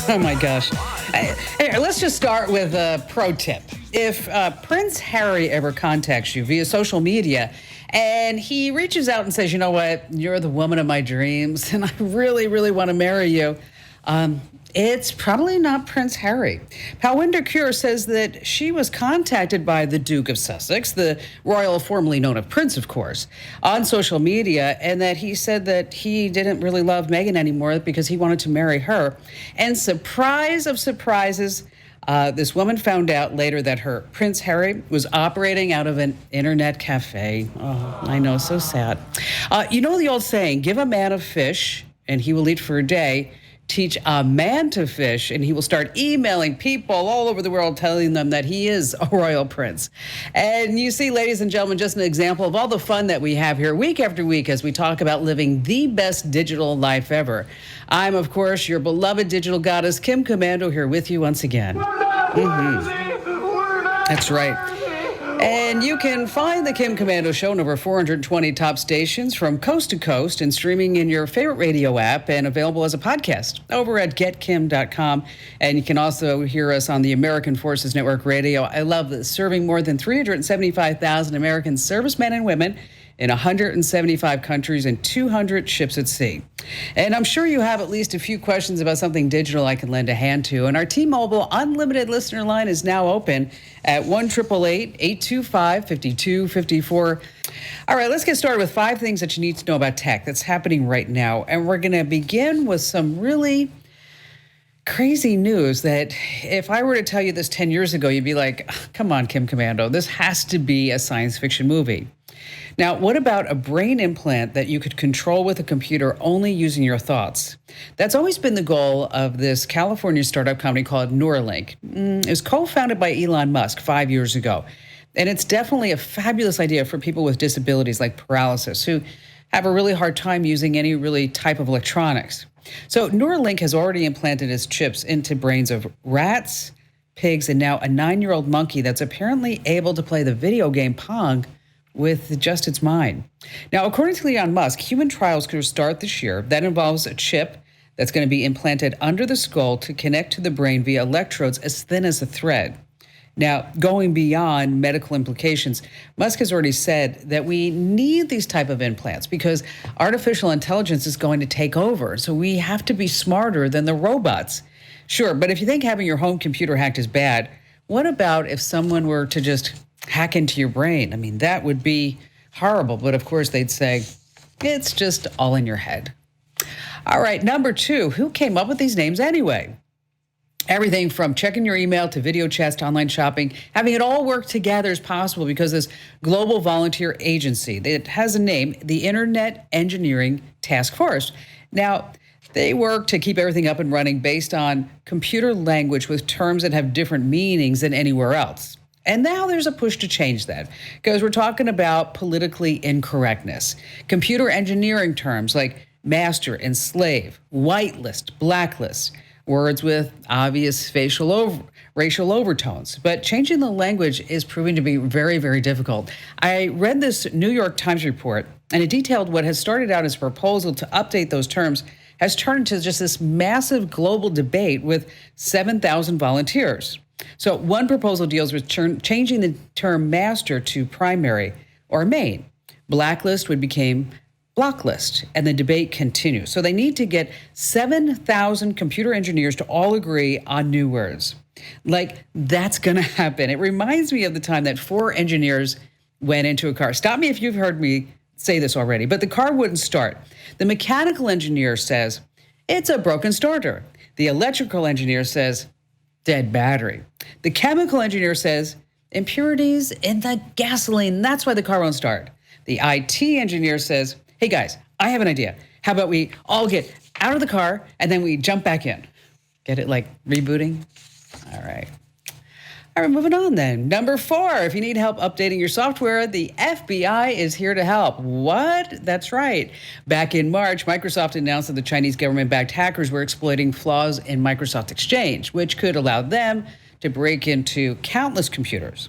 Oh my gosh. Hey, let's just start with a pro tip. If Prince Harry ever contacts you via social media and he reaches out and says, you know what, you're the woman of my dreams and I really, really want to marry you, it's probably not Prince Harry. Palwinder Kaur says that she was contacted by the Duke of Sussex, the royal formerly known as Prince, of course, on social media, and that he said that he didn't really love Meghan anymore because he wanted to marry her. And surprise of surprises, this woman found out later that her Prince Harry was operating out of an internet cafe. Oh, I know, so sad. You know the old saying, give a man a fish and he will eat for a day. Teach a man to fish, and he will start emailing people all over the world telling them that he is a royal prince. And you see, ladies and gentlemen, just an example of all the fun that we have here week after week as we talk about living the best digital life ever. I'm, of course, your beloved digital goddess, Kim Komando, here with you once again. That's right. And you can find the Kim Komando Show on over 420 top stations from coast to coast and streaming in your favorite radio app and available as a podcast over at getkim.com. And you can also hear us on the American Forces Network Radio. I love this, serving more than 375,000 American servicemen and women in 175 countries and 200 ships at sea. And I'm sure you have at least a few questions about something digital I can lend a hand to. And our T-Mobile Unlimited listener line is now open at 1-888-825-5254. All right, let's get started with 5 things that you need to know about tech that's happening right now. And we're going to begin with some really crazy news that if I were to tell you this 10 years ago, you'd be like, come on, Kim Komando, this has to be a science fiction movie. Now, what about a brain implant that you could control with a computer only using your thoughts? That's always been the goal of this California startup company called Neuralink. It was co-founded by Elon Musk 5 years ago. And it's definitely a fabulous idea for people with disabilities like paralysis who have a really hard time using any really type of electronics. So Neuralink has already implanted its chips into brains of rats, pigs, and now a 9-year-old monkey that's apparently able to play the video game Pong with just its mind. Now, according to Elon Musk, human trials could start this year. That involves a chip that's going to be implanted under the skull to connect to the brain via electrodes as thin as a thread. Now, going beyond medical implications, Musk has already said that we need these type of implants because artificial intelligence is going to take over. So we have to be smarter than the robots. Sure, but if you think having your home computer hacked is bad, what about if someone were to just hack into your brain? I mean, that would be horrible. But of course, they'd say, it's just all in your head. All right, number 2, who came up with these names anyway? Everything from checking your email to video chats to online shopping, having it all work together is possible because this global volunteer agency, it has a name, the Internet Engineering Task Force. Now, they work to keep everything up and running based on computer language with terms that have different meanings than anywhere else. And now there's a push to change that because we're talking about politically incorrectness. Computer engineering terms like master and slave, whitelist, blacklist, words with obvious racial overtones. But changing the language is proving to be very, very difficult. I read this New York Times report, and it detailed what has started out as a proposal to update those terms has turned into just this massive global debate with 7,000 volunteers. So one proposal deals with changing the term master to primary or main. Blacklist would become blocklist, and the debate continues. So they need to get 7,000 computer engineers to all agree on new words. Like, that's going to happen. It reminds me of the time that 4 engineers went into a car. Stop me if you've heard me say this already, but the car wouldn't start. The mechanical engineer says, it's a broken starter. The electrical engineer says, dead battery. The chemical engineer says, impurities in the gasoline. That's why the car won't start. The IT engineer says, hey guys, I have an idea. How about we all get out of the car and then we jump back in? Get it like rebooting? All right. All right, moving on then. Number 4, if you need help updating your software, the FBI is here to help. What? That's right. Back in March, Microsoft announced that the Chinese government-backed hackers were exploiting flaws in Microsoft Exchange, which could allow them to break into countless computers.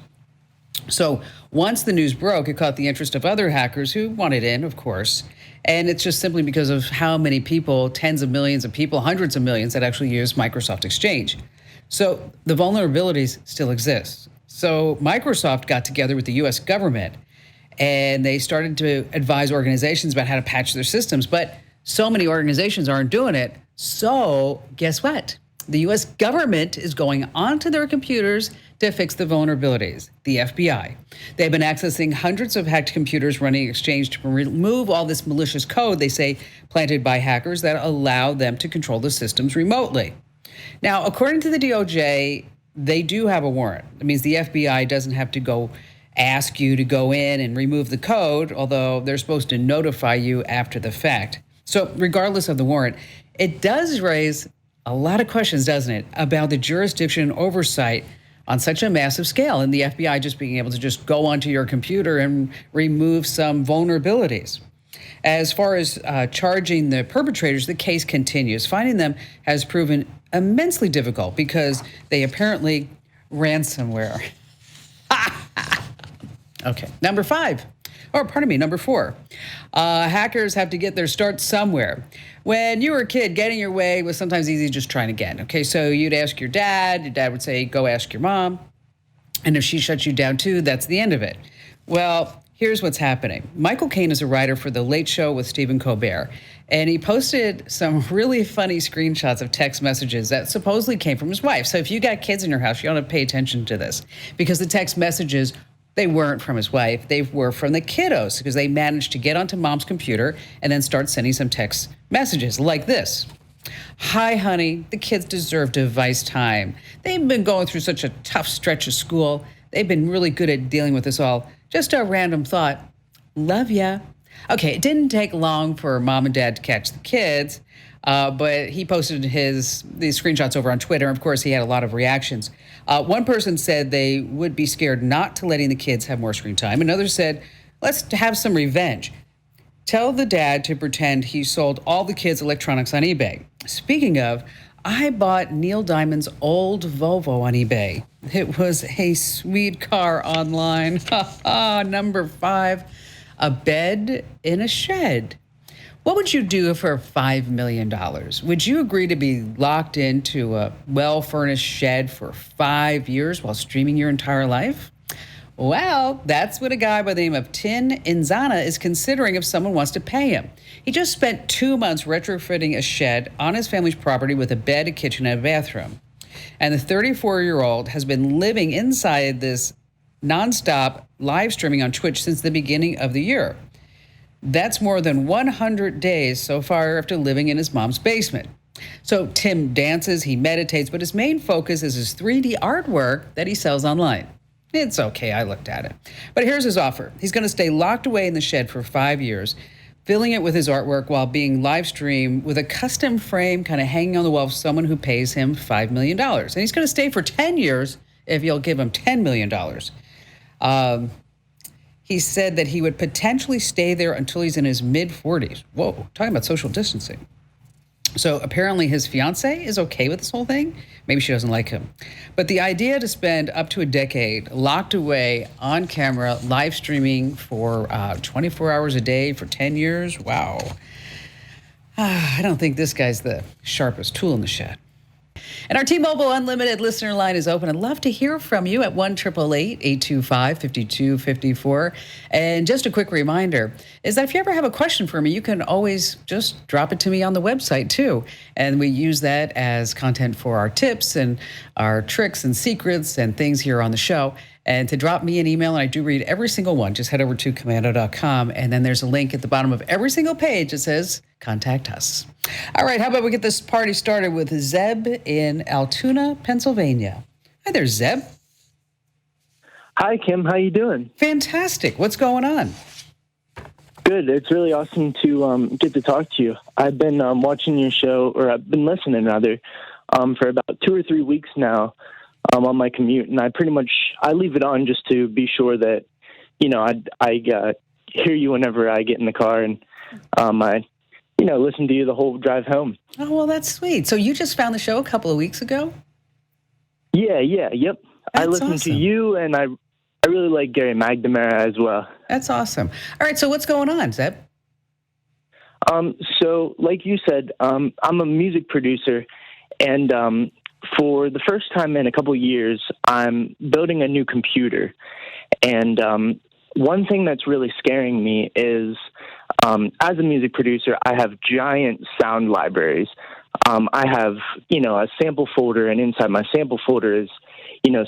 So once the news broke, it caught the interest of other hackers who wanted in, of course. And it's just simply because of how many people, tens of millions of people, hundreds of millions that actually use Microsoft Exchange. So the vulnerabilities still exist. So Microsoft got together with the US government and they started to advise organizations about how to patch their systems. But so many organizations aren't doing it. So guess what? The US government is going onto their computers to fix the vulnerabilities, the FBI. They've been accessing hundreds of hacked computers running Exchange to remove all this malicious code, they say, planted by hackers that allow them to control the systems remotely. Now, according to the DOJ, they do have a warrant. That means the FBI doesn't have to go ask you to go in and remove the code, although they're supposed to notify you after the fact. So regardless of the warrant, it does raise a lot of questions, doesn't it, about the jurisdiction and oversight on such a massive scale, and the FBI just being able to just go onto your computer and remove some vulnerabilities. As far as charging the perpetrators, the case continues. Finding them has proven immensely difficult because they apparently ransomware. Okay, number four. Hackers have to get their start somewhere. When you were a kid, getting your way was sometimes easy, just trying again. Okay, so you'd ask your dad would say, go ask your mom. And if she shuts you down too, that's the end of it. Well, here's what's happening. Michael Caine is a writer for The Late Show with Stephen Colbert, and he posted some really funny screenshots of text messages that supposedly came from his wife. So if you got kids in your house, you ought to pay attention to this, because the text messages, they weren't from his wife. They were from the kiddos, because they managed to get onto mom's computer and then start sending some text messages like this. Hi, honey, the kids deserve device time. They've been going through such a tough stretch of school. They've been really good at dealing with this all. Just a random thought. Love ya. Okay, it didn't take long for mom and dad to catch the kids, but he posted these screenshots over on Twitter. Of course, he had a lot of reactions. One person said they would be scared not to letting the kids have more screen time. Another said, let's have some revenge. Tell the dad to pretend he sold all the kids' electronics on eBay. Speaking of, I bought Neil Diamond's old Volvo on eBay. It was a sweet car online. Number 5, a bed in a shed. What would you do for $5 million? Would you agree to be locked into a well-furnished shed for 5 years while streaming your entire life? Well, that's what a guy by the name of Tin Inzana is considering if someone wants to pay him. He just spent 2 months retrofitting a shed on his family's property with a bed, a kitchen, and a bathroom. And the 34-year-old has been living inside this nonstop live streaming on Twitch since the beginning of the year. That's more than 100 days so far after living in his mom's basement. So Tim dances, he meditates, but his main focus is his 3D artwork that he sells online. It's okay, I looked at it. But here's his offer. He's going to stay locked away in the shed for 5 years, filling it with his artwork while being live streamed with a custom frame kind of hanging on the wall of someone who pays him $5 million. And he's going to stay for 10 years if you'll give him $10 million. He said that he would potentially stay there until he's in his mid-40s. Whoa, talking about social distancing. So apparently his fiance is okay with this whole thing. Maybe she doesn't like him. But the idea to spend up to a decade locked away on camera, live streaming for 24 hours a day for 10 years, wow. I don't think this guy's the sharpest tool in the shed. And our T-Mobile Unlimited listener line is open. I'd love to hear from you at 1-888-825-5254. And just a quick reminder is that if you ever have a question for me, you can always just drop it to me on the website too. And we use that as content for our tips and our tricks and secrets and things here on the show. And to drop me an email, and I do read every single one, just head over to komando.com. And then there's a link at the bottom of every single page that says, contact us. All right, how about we get this party started with Zeb in Altoona, Pennsylvania. Hi there, Zeb. Hi, Kim. How you doing? Fantastic. What's going on? Good. It's really awesome to get to talk to you. I've been watching your show, or I've been listening, rather, for about 2 or 3 weeks now. On my commute, and I leave it on just to be sure that, I hear you whenever I get in the car, and I, listen to you the whole drive home. Oh, well, that's sweet. So you just found the show a couple of weeks ago? Yep. That's I listened awesome. to you, and I really like Gary McNamara as well. That's awesome. All right, so what's going on, Zeb? So like you said, I'm a music producer, and for the first time in a couple of years, I'm building a new computer. And one thing that's really scaring me is, as a music producer, I have giant sound libraries. I have, a sample folder, and inside my sample folder is,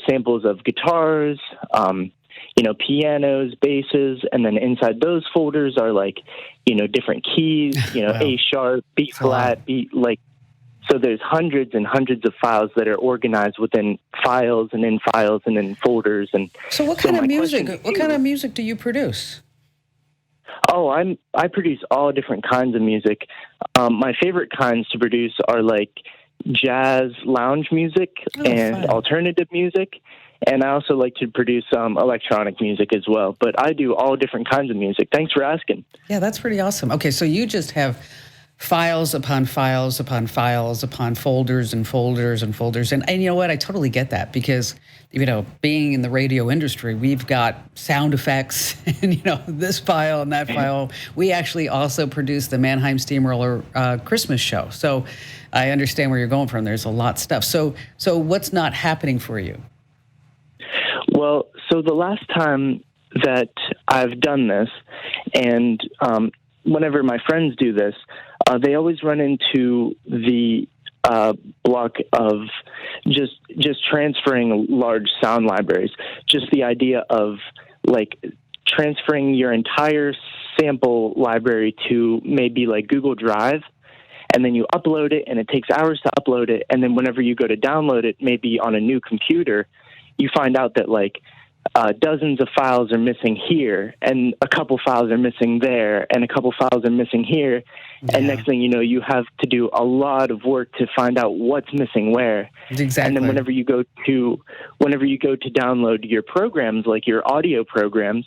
samples of guitars, pianos, basses, and then inside those folders are like, different keys, Wow. A sharp, B flat, so there's hundreds and hundreds of files that are organized within files and in files and in folders. And So what kind of my music? question to What you- kind of music do you produce? Oh, I produce all different kinds of music. My favorite kinds to produce are like jazz lounge music and fun. alternative music. And I also like to produce electronic music as well. But I do all different kinds of music. Thanks for asking. Yeah, that's pretty awesome. Okay, so you just have files upon files upon files upon folders and folders and folders. And you know what? I totally get that because, being in the radio industry, we've got sound effects and, this file and that file. We actually also produce the Mannheim Steamroller Christmas show. So I understand where you're going from. There's a lot of stuff. So what's not happening for you? Well, so the last time that I've done this, and whenever my friends do this, they always run into the block of just transferring large sound libraries. Just the idea of like transferring your entire sample library to maybe like Google Drive, and then you upload it, and it takes hours to upload it, and then whenever you go to download it, maybe on a new computer, you find out that like dozens of files are missing here, and a couple files are missing there, and a couple files are missing here. Yeah. And next thing you know, you have to do a lot of work to find out what's missing where. Exactly. And then whenever you go to download your programs, like your audio programs,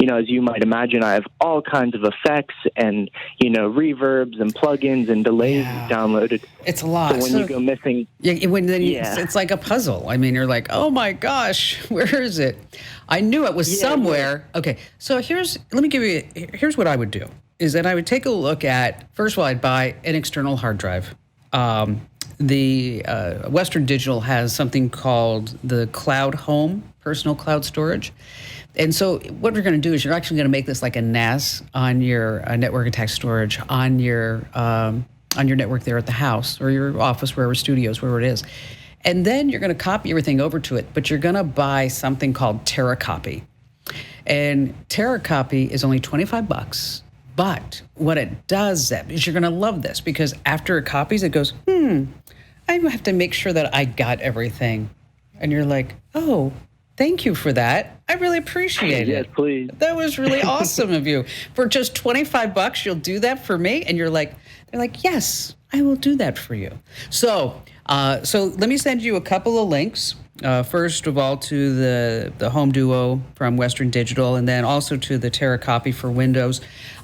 as you might imagine, I have all kinds of effects and, reverbs and plugins and delays downloaded. It's a lot. So when you go missing, It's like a puzzle. I mean, you're like, oh my gosh, where is it? I knew it was somewhere. Okay, so here's what I would do, is that I would take a look at, first of all, I'd buy an external hard drive. The Western Digital has something called the Cloud Home, personal cloud storage. And so what we're going to do is you're actually going to make this like a NAS on your network attack storage on your network there at the house or your office, wherever, studios, wherever it is. And then you're going to copy everything over to it, but you're going to buy something called TerraCopy. And TerraCopy is only $25. But what it does, Zeb, is you're going to love this, because after it copies, it goes, I have to make sure that I got everything. And you're like, oh, thank you for that. I really appreciate it. yes, please. That was really awesome of you. For just $25, you'll do that for me? And they're like, yes, I will do that for you. So let me send you a couple of links. First of all, to the Home Duo from Western Digital, and then also to the TerraCopy for Windows.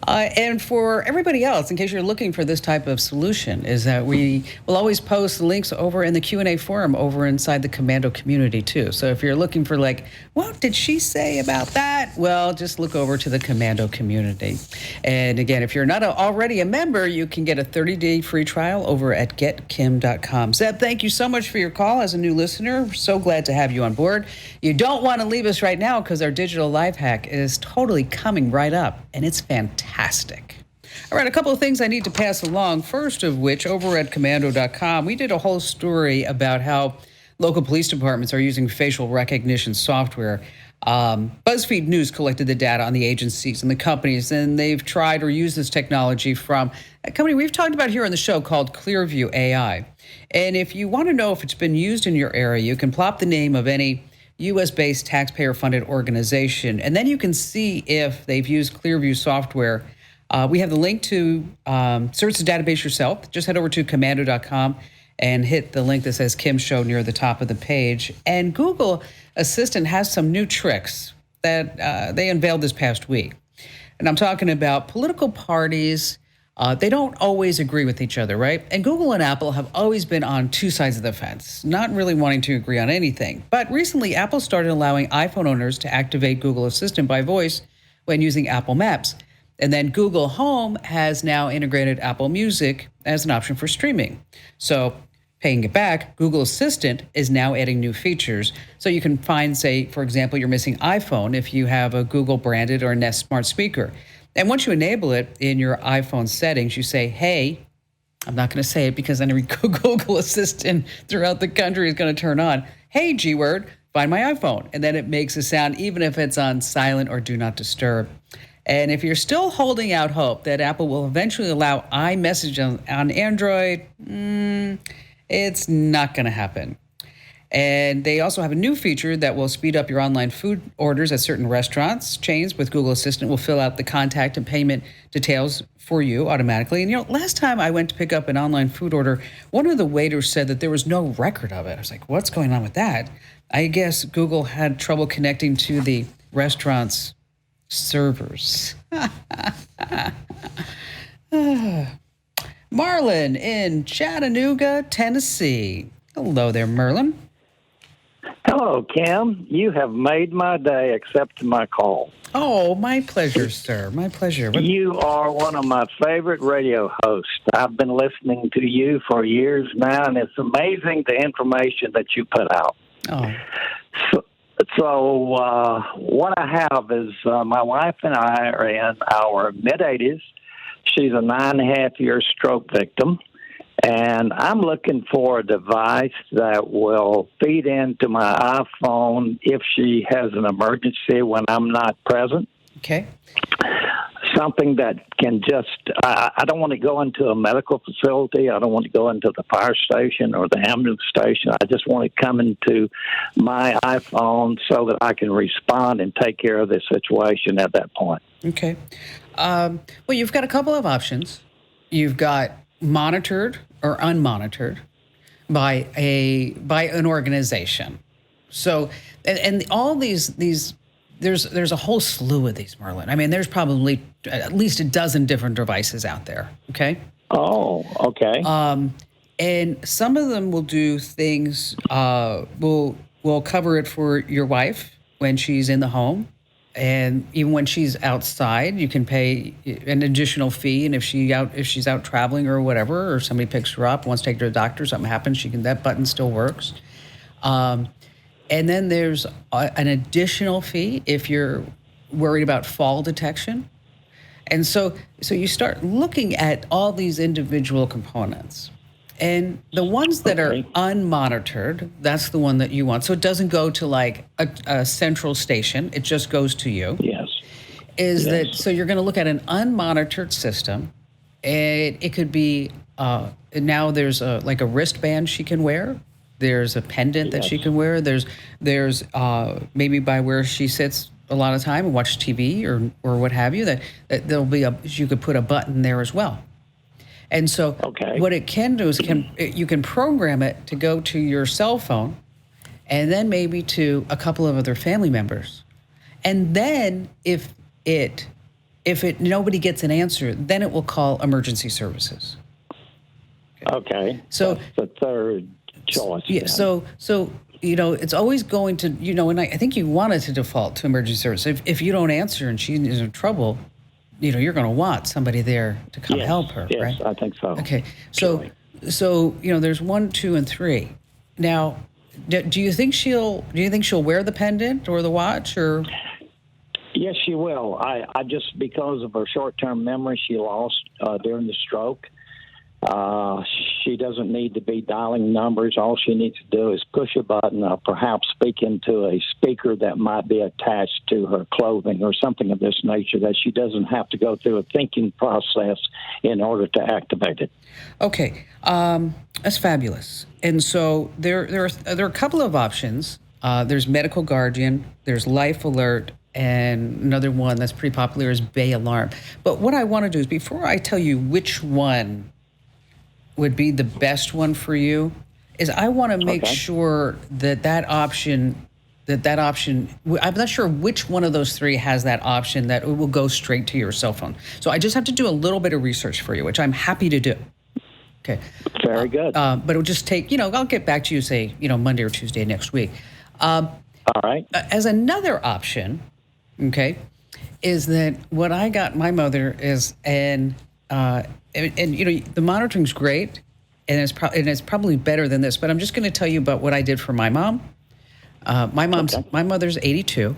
And for everybody else, in case you're looking for this type of solution, is that we will always post links over in the Q&A forum over inside the Komando community too. So if you're looking for like, what did she say about that? Well, just look over to the Komando community. And again, if you're not already a member, you can get a 30-day free trial over at getkim.com. Zeb, thank you so much for your call as a new listener. We're so glad to have you on board. You don't want to leave us right now, because our digital life hack is totally coming right up, and it's fantastic. All right, a couple of things I need to pass along. First of which, over at Komando.com, we did a whole story about how local police departments are using facial recognition software. BuzzFeed News collected the data on the agencies and the companies, and they've tried or used this technology from a company we've talked about here on the show called Clearview AI. And if you want to know if it's been used in your area, you can plop the name of any U.S.-based taxpayer-funded organization, and then you can see if they've used Clearview software. We have the link to search the database yourself. Just head over to Komando.com and hit the link that says Kim Show near the top of the page. And Google Assistant has some new tricks that they unveiled this past week. And I'm talking about political parties They don't always agree with each other, right? And Google and Apple have always been on two sides of the fence, not really wanting to agree on anything. But recently, Apple started allowing iPhone owners to activate Google Assistant by voice when using Apple Maps. And then Google Home has now integrated Apple Music as an option for streaming. So paying it back, Google Assistant is now adding new features. So you can find, say, for example, you're missing iPhone if you have a Google branded or Nest smart speaker. And once you enable it in your iPhone settings, you say, hey, I'm not going to say it because then every Google Assistant throughout the country is going to turn on. Hey, G word, find my iPhone. And then it makes a sound even if it's on silent or do not disturb. And if you're still holding out hope that Apple will eventually allow iMessage on Android, it's not going to happen. And they also have a new feature that will speed up your online food orders at certain restaurants. Chains with Google Assistant will fill out the contact and payment details for you automatically. And, last time I went to pick up an online food order, one of the waiters said that there was no record of it. I was like, what's going on with that? I guess Google had trouble connecting to the restaurant's servers. Marlon in Chattanooga, Tennessee. Hello there, Merlin. Hello, Kim. You have made my day accepting my call. Oh, my pleasure, sir. My pleasure. You are one of my favorite radio hosts. I've been listening to you for years now, and it's amazing the information that you put out. Oh. So what I have is my wife and I are in our mid-80s. She's a 9.5-year stroke victim. And I'm looking for a device that will feed into my iPhone if she has an emergency when I'm not present. Okay. Something that can I don't want to go into a medical facility. I don't want to go into the fire station or the ambulance station. I just want to come into my iPhone so that I can respond and take care of the situation at that point. Okay. Well, you've got a couple of options. You've got monitored or unmonitored by an organization. So, and all these there's a whole slew of these, Merlin. I mean, there's probably at least a dozen different devices out there. Okay. Oh, okay. And some of them will do things. Will cover it for your wife when she's in the home. And even when she's outside, you can pay an additional fee. And if she's out traveling or whatever, or somebody picks her up, wants to take her to the doctor, something happens, that button still works. And then there's an additional fee if you're worried about fall detection. And so you start looking at all these individual components. And the ones that are unmonitored, that's the one that you want. So it doesn't go to like a central station. It just goes to you. Yes. So you're going to look at an unmonitored system. And it could be, now there's like a wristband she can wear. There's a pendant that she can wear. There's maybe by where she sits a lot of time and watch TV or what have you, that there'll be you could put a button there as well. And so what it can do is you can program it to go to your cell phone and then maybe to a couple of other family members. And then if nobody gets an answer, then it will call emergency services. Okay. So that's the third choice. Yeah. So it's always going to, and I think you want it to default to emergency service. If you don't answer and she is in trouble, you're going to want somebody there to come help her, right? Yes, I think so. Okay. So there's 1, 2, and 3. Now, do you think she'll wear the pendant or the watch or? Yes, she will. I just, because of her short-term memory she lost during the stroke, she doesn't need to be dialing numbers. All she needs to do is push a button or perhaps speak into a speaker that might be attached to her clothing or something of this nature, that she doesn't have to go through a thinking process in order to activate it. Okay. That's fabulous. And so there are a couple of options. There's Medical Guardian, there's Life Alert, and another one that's pretty popular is Bay Alarm. But what I want to do is, before I tell you which one would be the best one for you, is I want to make sure that option that option, I'm not sure which one of those three has that option that it will go straight to your cell phone. So I just have to do a little bit of research for you, which I'm happy to do. Okay. Very good. But it'll just take, I'll get back to you, say, Monday or Tuesday next week. All right. As another option, okay, is that what I got my mother is, and the monitoring's great, and it's probably better than this, but I'm just going to tell you about what I did for my mom. My mother's 82,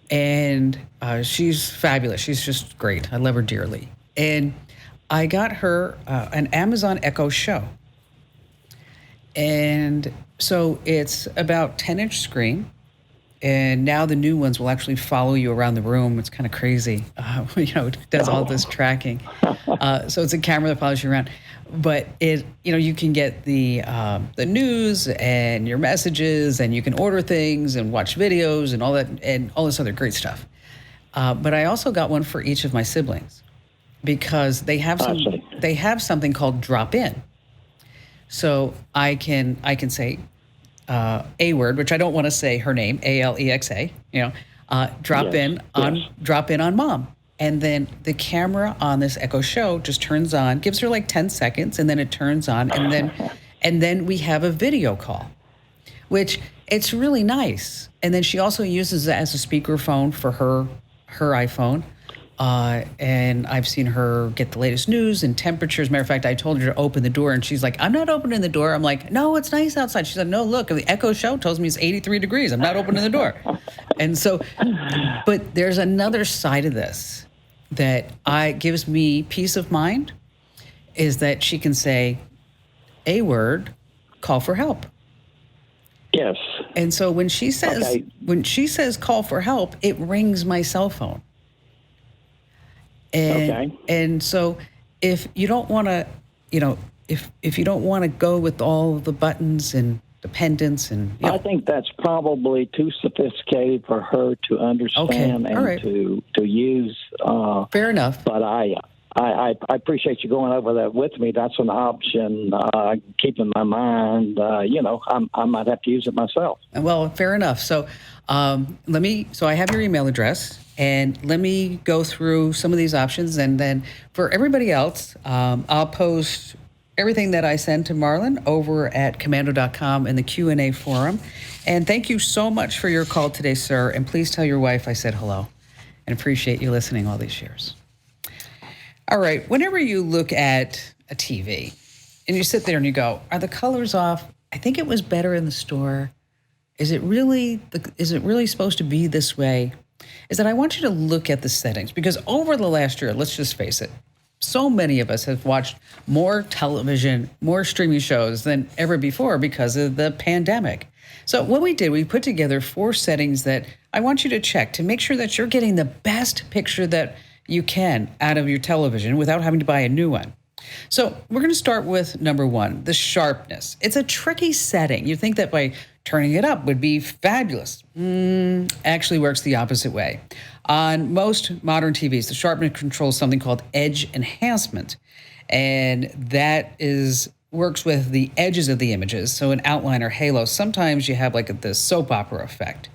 and she's fabulous. She's just great. I love her dearly. And I got her an Amazon Echo Show. And so it's about 10-inch screen. And now the new ones will actually follow you around the room. It's kind of crazy. It does all this tracking. So it's a camera that follows you around. But you can get the news and your messages, and you can order things and watch videos and all that and all this other great stuff. But I also got one for each of my siblings because they have something called drop in. So I can say a word, which I don't want to say her name, Alexa. Drop in on mom. And then the camera on this Echo Show just turns on, gives her like 10 seconds, and then it turns on, and then we have a video call, which it's really nice. And then she also uses it as a speakerphone for her iPhone. And I've seen her get the latest news and temperatures. Matter of fact, I told her to open the door, and she's like, I'm not opening the door. I'm like, no, it's nice outside. She said, no, look, the Echo Show tells me it's 83 degrees. I'm not opening the door. And so, but there's another side of this that gives me peace of mind, is that she can say a word, call for help. Yes. And so when she says call for help, it rings my cell phone. And so if you don't want to, if you don't want to go with all the buttons and dependence and I think that's probably too sophisticated for her to understand and to use. Fair enough. But I appreciate you going over that with me. That's an option. Keep in my mind. I might have to use it myself. Well, fair enough. So so I have your email address, and let me go through some of these options, and then for everybody else, I'll post everything that I send to Marlon over at Komando.com in the Q&A forum. And thank you so much for your call today, sir. And please tell your wife I said hello and appreciate you listening all these years. All right. Whenever you look at a TV and you sit there and you go, are the colors off? I think it was better in the store. Is it really supposed to be this way? Is that I want you to look at the settings, because over the last year, let's just face it, so many of us have watched more television, more streaming shows than ever before because of the pandemic. So what we did, we put together 4 settings that I want you to check to make sure that you're getting the best picture that you can out of your television without having to buy a new one. So we're going to start with number 1, the sharpness. It's a tricky setting. You think that by turning it up would be fabulous. Actually works the opposite way. On most modern TVs, the sharpness controls something called edge enhancement. And that works with the edges of the images, so an outline or halo. Sometimes you have like the soap opera effect.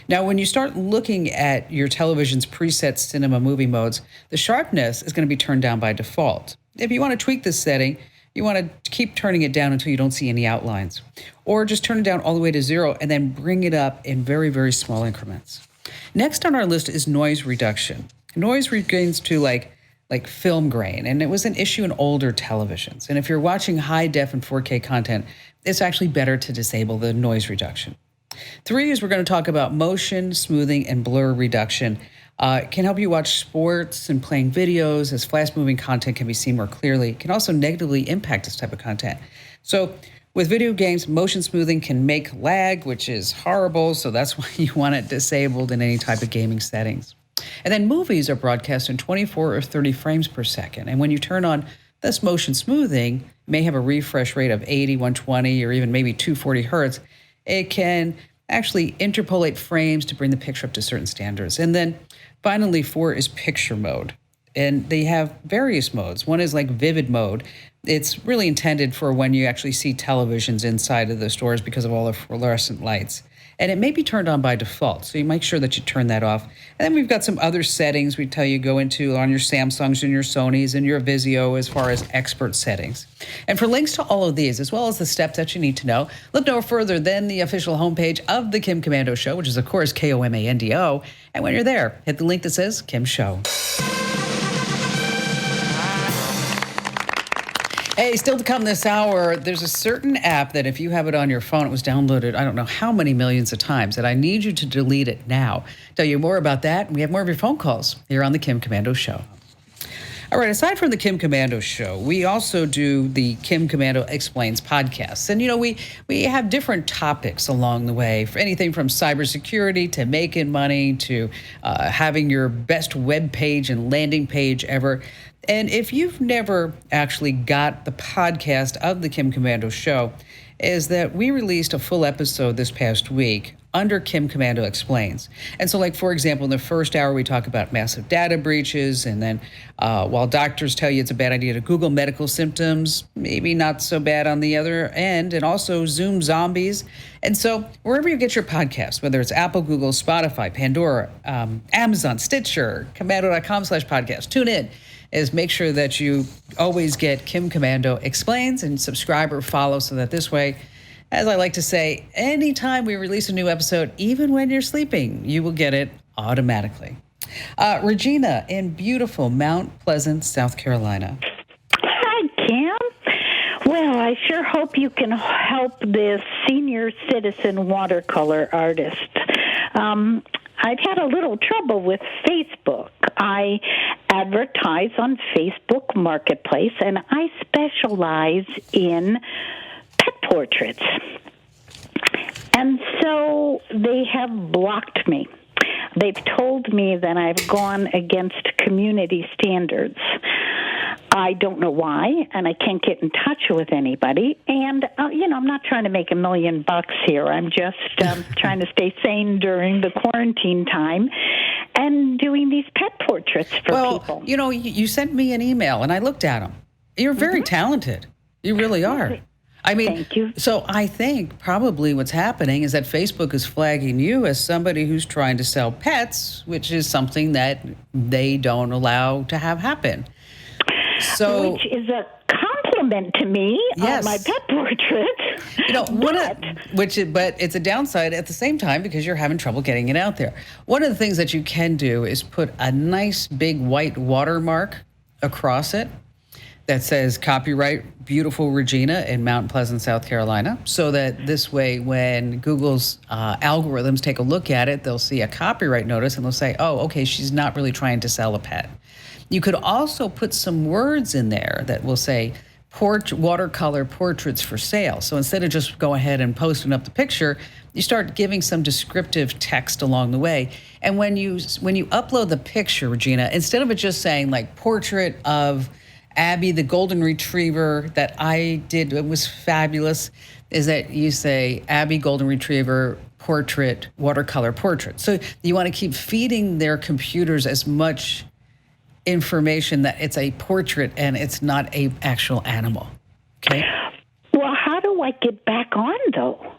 Now, when you start looking at your television's preset cinema movie modes, the sharpness is going to be turned down by default. If you want to tweak this setting, you want to keep turning it down until you don't see any outlines. Or just turn it down all the way to 0 and then bring it up in very, very small increments. Next on our list is noise reduction. Noise regains to like film grain, and it was an issue in older televisions. And if you're watching high def and 4K content, it's actually better to disable the noise reduction. 3 is we're going to talk about motion, smoothing, and blur reduction. It can help you watch sports and playing videos, as fast-moving content can be seen more clearly. It can also negatively impact this type of content. So with video games, motion smoothing can make lag, which is horrible, so that's why you want it disabled in any type of gaming settings. And then movies are broadcast in 24 or 30 frames per second. And when you turn on this motion smoothing, it may have a refresh rate of 80, 120, or even maybe 240 hertz. It can actually interpolate frames to bring the picture up to certain standards. And then finally, 4 is picture mode. And they have various modes. One is like vivid mode. It's really intended for when you actually see televisions inside of the stores because of all the fluorescent lights. And it may be turned on by default, so you make sure that you turn that off. And then we've got some other settings we tell you go into on your Samsungs and your Sonys and your Vizio as far as expert settings. And for links to all of these, as well as the steps that you need to know, look no further than the official homepage of the Kim Komando Show, which is, of course, KOMANDO. And when you're there, hit the link that says Kim Show. Hey, still to come this hour, there's a certain app that if you have it on your phone, it was downloaded I don't know how many millions of times, that I need you to delete it now. Tell you more about that, we have more of your phone calls here on the Kim Komando Show. All right, aside from the Kim Komando Show, we also do the Kim Komando Explains podcasts. And, we have different topics along the way, for anything from cybersecurity to making money to having your best web page and landing page ever. And if you've never actually got the podcast of the Kim Komando Show, is that we released a full episode this past week under Kim Komando Explains. And so, like, for example, in the first hour, we talk about massive data breaches. And then while doctors tell you it's a bad idea to Google medical symptoms, maybe not so bad on the other end, and also Zoom zombies. And so wherever you get your podcast, whether it's Apple, Google, Spotify, Pandora, Amazon, Stitcher, Komando.com/podcast, tune in. Is make sure that you always get Kim Komando Explains and subscribe or follow, so that this way, as I like to say, anytime we release a new episode, even when you're sleeping, you will get it automatically. Regina in beautiful Mount Pleasant, South Carolina. Hi, Kim. Well, I sure hope you can help this senior citizen watercolor artist. I've had a little trouble with Facebook. I advertise on Facebook Marketplace, and I specialize in pet portraits. And so they have blocked me. They've told me that I've gone against community standards. I don't know why, and I can't get in touch with anybody. And, I'm not trying to make $1 million here. I'm just trying to stay sane during the quarantine time and doing these pet portraits for people. You sent me an email, and I looked at them. You're very talented. You really are. I mean, thank you. So I think probably what's happening is that Facebook is flagging you as somebody who's trying to sell pets, which is something that they don't allow to have happen. So, which is a compliment to me on my pet portrait. But it's a downside at the same time because you're having trouble getting it out there. One of the things that you can do is put a nice big white watermark across it that says copyright beautiful Regina in Mount Pleasant, South Carolina, so that this way when Google's algorithms take a look at it, they'll see a copyright notice and they'll say, oh, okay, she's not really trying to sell a pet. You could also put some words in there that will say watercolor portraits for sale. So instead of just go ahead and posting up the picture, you start giving some descriptive text along the way. And when you upload the picture, Regina, instead of it just saying like portrait of Abby, the golden retriever that I did, it was fabulous, is that you say Abby, golden retriever, portrait, watercolor portrait. So you want to keep feeding their computers as much information that it's a portrait and it's not a actual animal. Okay. Well, how do I get back on though?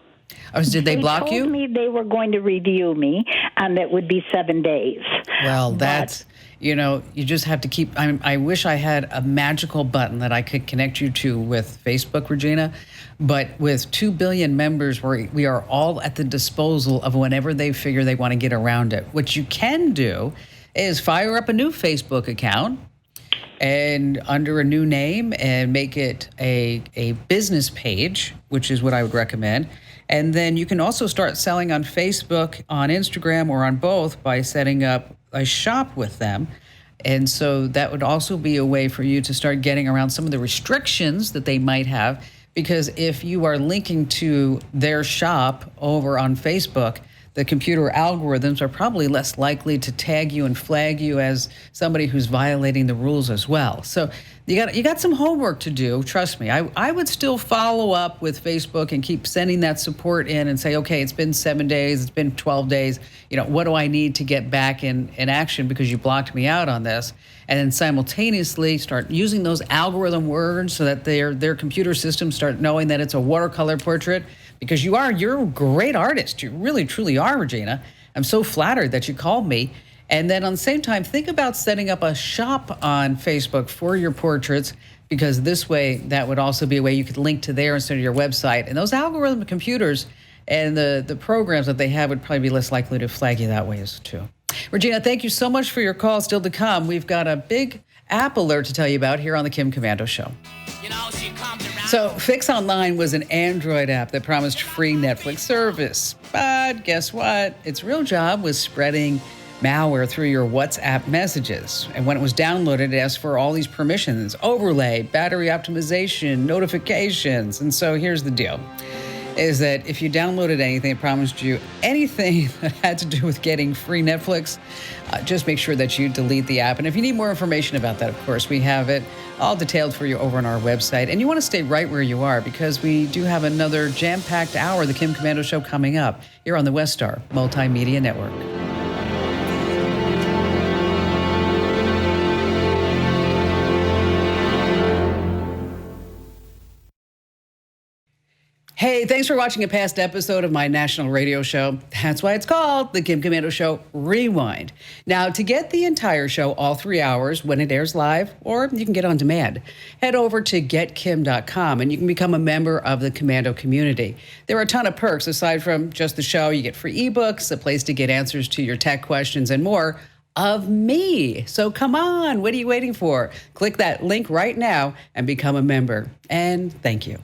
Oh, did they block you? They told me they were going to review me, and it would be 7 days. Well, that's you just have to keep. I wish I had a magical button that I could connect you to with Facebook, Regina, but with 2 billion members, we are all at the disposal of whenever they figure they want to get around it. What you can do is fire up a new Facebook account and under a new name and make it a business page, which is what I would recommend. And then you can also start selling on Facebook, on Instagram, or on both by setting up a shop with them. And so that would also be a way for you to start getting around some of the restrictions that they might have. Because if you are linking to their shop over on Facebook, the computer algorithms are probably less likely to tag you and flag you as somebody who's violating the rules as well. So you got some homework to do. Trust me. I would still follow up with Facebook and keep sending that support in and say, okay, it's been 7 days, it's been 12 days. What do I need to get back in action because you blocked me out on this? And then simultaneously start using those algorithm words so that their computer systems start knowing that it's a watercolor portrait, because you're a great artist. You really, truly are, Regina. I'm so flattered that you called me. And then on the same time, think about setting up a shop on Facebook for your portraits, because this way, that would also be a way you could link to there instead of your website. And those algorithm computers and the programs that they have would probably be less likely to flag you that way as too. Regina, thank you so much for your call. Still to come, we've got a big app alert to tell you about here on the Kim Komando Show. So Fix Online was an Android app that promised free Netflix service. But guess what? Its real job was spreading malware through your WhatsApp messages. And when it was downloaded, it asked for all these permissions: overlay, battery optimization, notifications. And so here's the deal, is that if you downloaded anything, it promised you anything that had to do with getting free Netflix, just make sure that you delete the app. And if you need more information about that, of course, we have it all detailed for you over on our website. And you want to stay right where you are, because we do have another jam-packed hour of the Kim Komando Show coming up here on the Westar Multimedia Network. Hey, thanks for watching a past episode of my national radio show. That's why it's called The Kim Komando Show Rewind. Now, to get the entire show, all 3 hours, when it airs live, or you can get on demand, head over to getkim.com and you can become a member of the Komando community. There are a ton of perks aside from just the show. You get free ebooks, a place to get answers to your tech questions, and more of me. So come on, what are you waiting for? Click that link right now and become a member. And thank you.